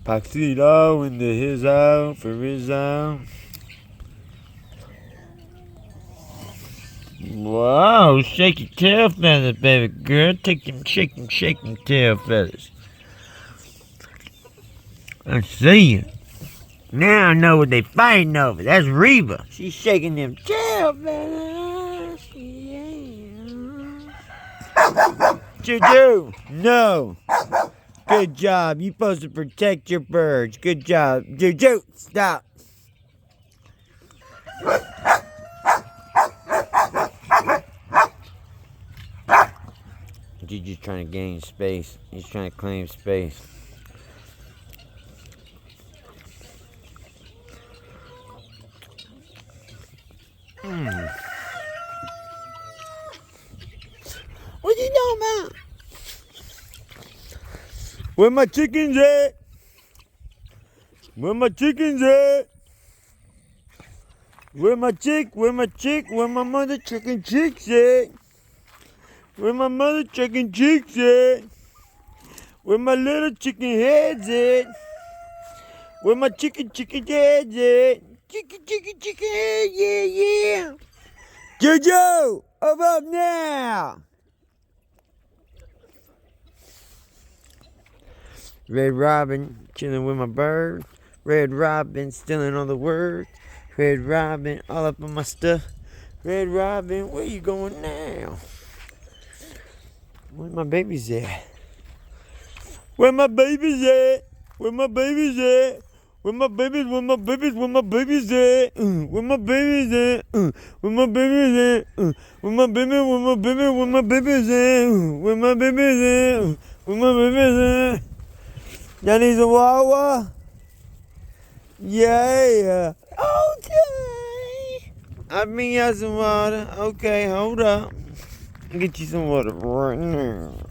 Tuxedo in the his out for his out. Wow, shake your tail feathers, baby girl. Shake them tail feathers. I see you. Now I know what they fighting over. That's Reba. She's shaking them tail feathers. Yeah. Juju, no. Good job. You're supposed to protect your birds. Good job. Juju, stop. Juju's trying to gain space. He's trying to claim space. What you doing, man? Where my chickens at? Where my chickens at? Where my mother chicken chicks at? Where my mother chicken chicks at? Where my little chicken heads at? Where my chicken heads at? Chicken head, yeah. Jojo, up now. Red Robin chilling with my bird. Red Robin stealing all the words. Red Robin all up on my stuff. Red Robin, where you going now? Where my babies at? Where my babies at? Where my babies at? Where my babies at? Where my babies at? Where my babies at? Where my babies at? Where my babies at? Where my babies at? Where my babies at? Y'all need some water? Yeah. Okay. I bring y'all some water. Okay, hold up. Get you some water right now.